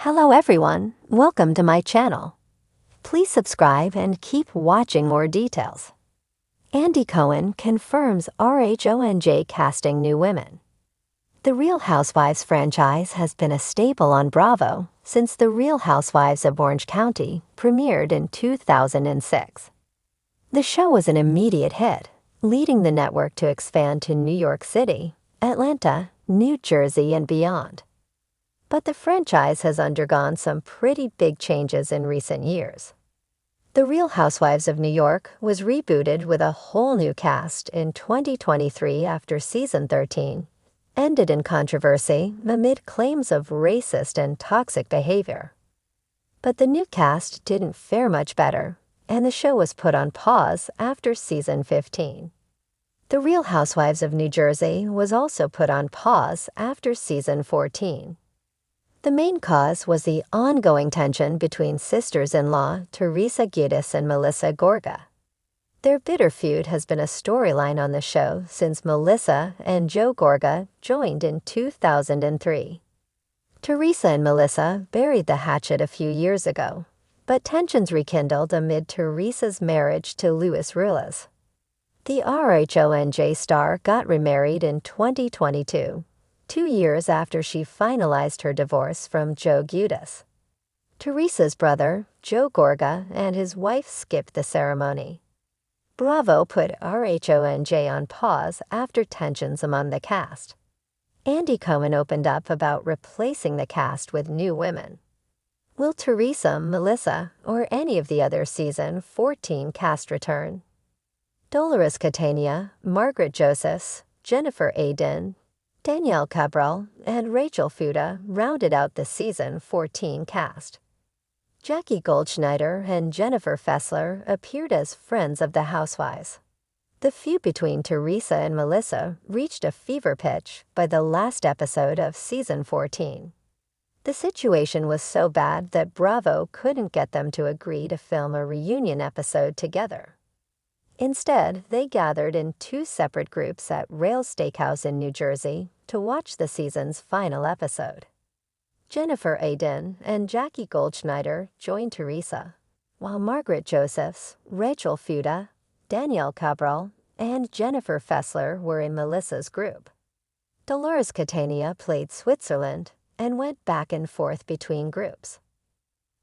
Hello everyone, welcome to my channel. Please subscribe and keep watching more details. Andy Cohen confirms RHONJ casting new women. The Real Housewives franchise has been a staple on Bravo since The Real Housewives of Orange County premiered in 2006. The show was an immediate hit, leading the network to expand to New York City, Atlanta, New Jersey, and beyond. But the franchise has undergone some pretty big changes in recent years. The Real Housewives of New York was rebooted with a whole new cast in 2023 after season 13, ended in controversy amid claims of racist and toxic behavior. But the new cast didn't fare much better, and the show was put on pause after season 15. The Real Housewives of New Jersey was also put on pause after season 14. The main cause was the ongoing tension between sisters-in-law Teresa Giudice and Melissa Gorga. Their bitter feud has been a storyline on the show since Melissa and Joe Gorga joined in 2003. Teresa and Melissa buried the hatchet a few years ago, but tensions rekindled amid Teresa's marriage to Luis Ruiz. The RHONJ star got remarried in 2022. 2 years after she finalized her divorce from Joe Giudice. Teresa's brother, Joe Gorga, and his wife skipped the ceremony. Bravo put RHONJ on pause after tensions among the cast. Andy Cohen opened up about replacing the cast with new women. Will Teresa, Melissa, or any of the other season 14 cast return? Dolores Catania, Margaret Josephs, Jennifer Aydin, Danielle Cabral, and Rachel Fuda rounded out the season 14 cast. Jackie Goldschneider and Jennifer Fessler appeared as friends of the Housewives. The feud between Teresa and Melissa reached a fever pitch by the last episode of season 14. The situation was so bad that Bravo couldn't get them to agree to film a reunion episode together. Instead, they gathered in 2 separate groups at Rail Steakhouse in New Jersey to watch the season's final episode. Jennifer Aydin and Jackie Goldschneider joined Teresa, while Margaret Josephs, Rachel Fuda, Danielle Cabral, and Jennifer Fessler were in Melissa's group. Dolores Catania played Switzerland and went back and forth between groups.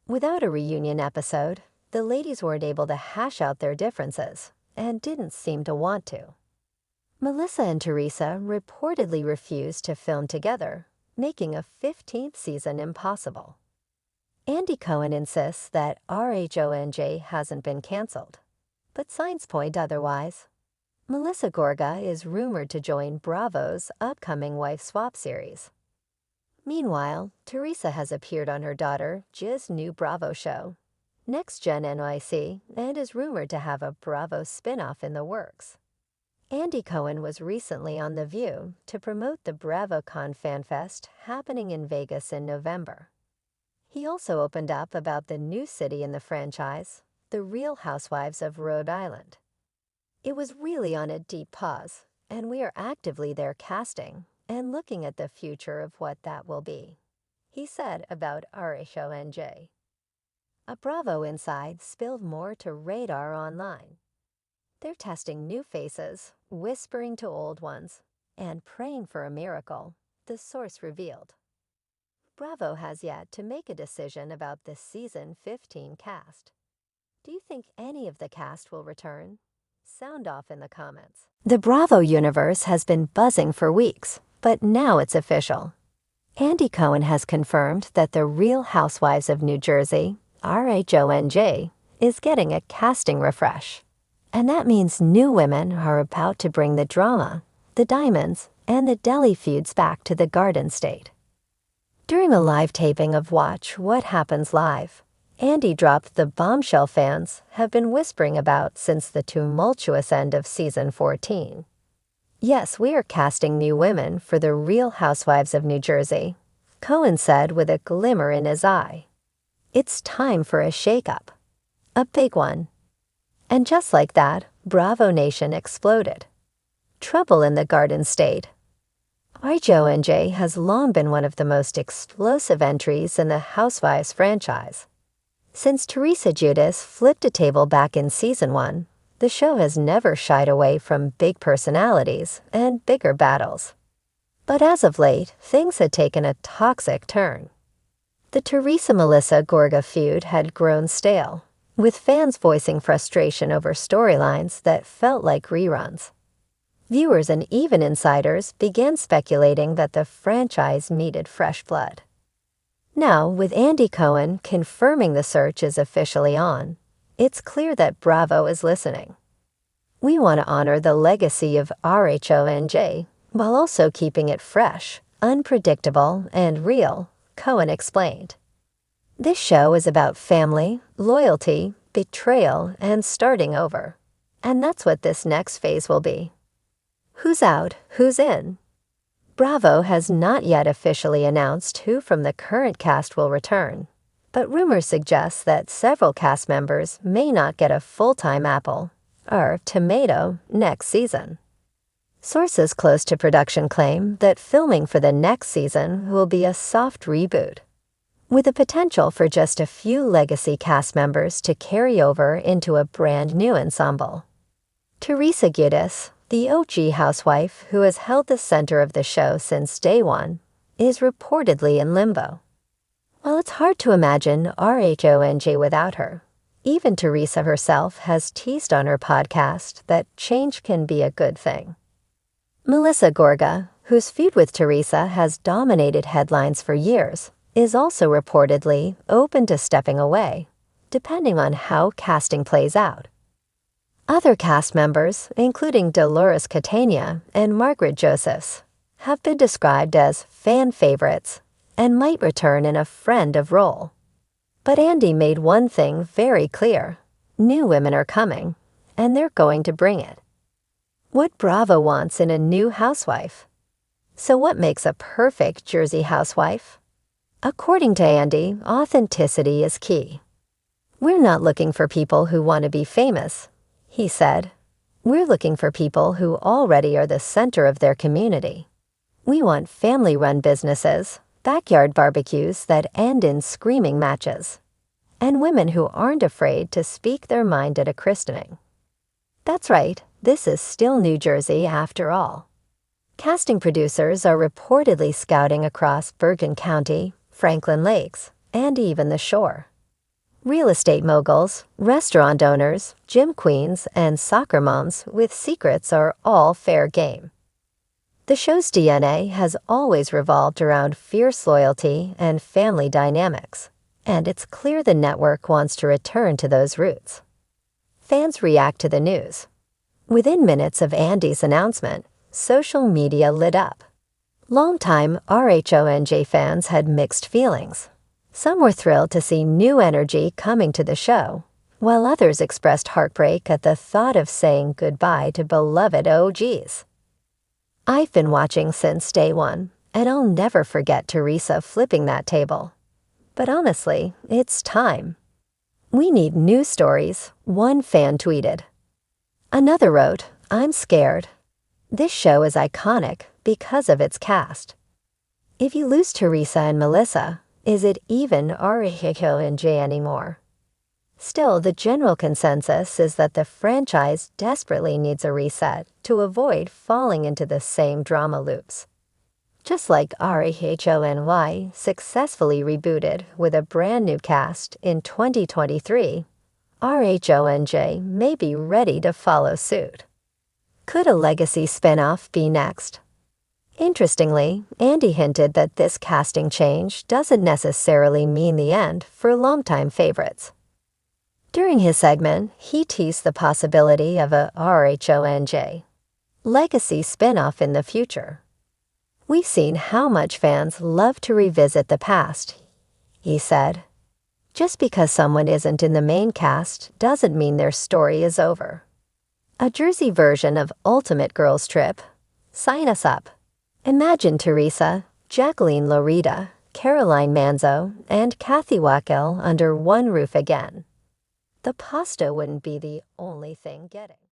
Without a reunion episode, the ladies weren't able to hash out their differences and didn't seem to want to. Melissa and Teresa reportedly refused to film together, making a 15th season impossible. Andy Cohen insists that RHONJ hasn't been canceled, but signs point otherwise. Melissa Gorga is rumored to join Bravo's upcoming Wife Swap series. Meanwhile, Teresa has appeared on her daughter Jiz's new Bravo show, Next Gen NYC, and is rumored to have a Bravo spin-off in the works. Andy Cohen was recently on The View to promote the BravoCon FanFest happening in Vegas in November. He also opened up about the new city in the franchise, The Real Housewives of Rhode Island. It was really on a deep pause, and we are actively there casting and looking at the future of what that will be, he said about RHONJ. A Bravo Inside spilled more to Radar Online. They're testing new faces, whispering to old ones, and praying for a miracle, the source revealed. Bravo has yet to make a decision about the season 15 cast. Do you think any of the cast will return? Sound off in the comments. The Bravo universe has been buzzing for weeks, but now it's official. Andy Cohen has confirmed that The Real Housewives of New Jersey, RHONJ, is getting a casting refresh. And that means new women are about to bring the drama, the diamonds, and the deli feuds back to the Garden State. During a live taping of Watch What Happens Live, Andy dropped the bombshell fans have been whispering about since the tumultuous end of season 14. Yes, we are casting new women for The Real Housewives of New Jersey, Cohen said with a glimmer in his eye. It's time for a shakeup. A big one. And just like that, Bravo Nation exploded. Trouble in the Garden State. Joinin has long been one of the most explosive entries in the Housewives franchise. Since Teresa Giudice flipped a table back in season 1, the show has never shied away from big personalities and bigger battles. But as of late, things had taken a toxic turn. The Teresa-Melissa Gorga feud had grown stale, with fans voicing frustration over storylines that felt like reruns. Viewers and even insiders began speculating that the franchise needed fresh blood. Now, with Andy Cohen confirming the search is officially on, it's clear that Bravo is listening. We want to honor the legacy of RHONJ while also keeping it fresh, unpredictable, and real, Cohen explained. This show is about family, loyalty, betrayal, and starting over. And that's what this next phase will be. Who's out, who's in? Bravo has not yet officially announced who from the current cast will return, but rumors suggest that several cast members may not get a full-time apple, or tomato, next season. Sources close to production claim that filming for the next season will be a soft reboot, with the potential for just a few legacy cast members to carry over into a brand new ensemble. Teresa Giudice, the OG housewife who has held the center of the show since day one, is reportedly in limbo. While it's hard to imagine RHONJ without her, even Teresa herself has teased on her podcast that change can be a good thing. Melissa Gorga, whose feud with Teresa has dominated headlines for years, is also reportedly open to stepping away, depending on how casting plays out. Other cast members, including Dolores Catania and Margaret Josephs, have been described as fan favorites and might return in a friend of role. But Andy made one thing very clear: new women are coming, and they're going to bring it. What Bravo wants in a new housewife. So what makes a perfect Jersey housewife? According to Andy, authenticity is key. We're not looking for people who want to be famous, he said. We're looking for people who already are the center of their community. We want family-run businesses, backyard barbecues that end in screaming matches, and women who aren't afraid to speak their mind at a christening. That's right, this is still New Jersey after all. Casting producers are reportedly scouting across Bergen County, Franklin Lakes, and even the shore. Real estate moguls, restaurant owners, gym queens, and soccer moms with secrets are all fair game. The show's DNA has always revolved around fierce loyalty and family dynamics, and it's clear the network wants to return to those roots. Fans react to the news. Within minutes of Andy's announcement, social media lit up. Longtime RHONJ fans had mixed feelings. Some were thrilled to see new energy coming to the show, while others expressed heartbreak at the thought of saying goodbye to beloved OGs. I've been watching since day one, and I'll never forget Teresa flipping that table. But honestly, it's time. We need new stories, one fan tweeted. Another wrote, I'm scared. This show is iconic because of its cast. If you lose Teresa and Melissa, is it even RHONJ anymore? Still, the general consensus is that the franchise desperately needs a reset to avoid falling into the same drama loops. Just like RHONY successfully rebooted with a brand new cast in 2023, RHONJ may be ready to follow suit. Could a legacy spinoff be next? Interestingly, Andy hinted that this casting change doesn't necessarily mean the end for longtime favorites. During his segment, he teased the possibility of a RHONJ legacy spinoff in the future. We've seen how much fans love to revisit the past, he said. Just because someone isn't in the main cast doesn't mean their story is over. A Jersey version of Ultimate Girls Trip. Sign us up. Imagine Teresa, Jacqueline Lorita, Caroline Manzo, and Kathy Wackel under one roof again. The pasta wouldn't be the only thing getting.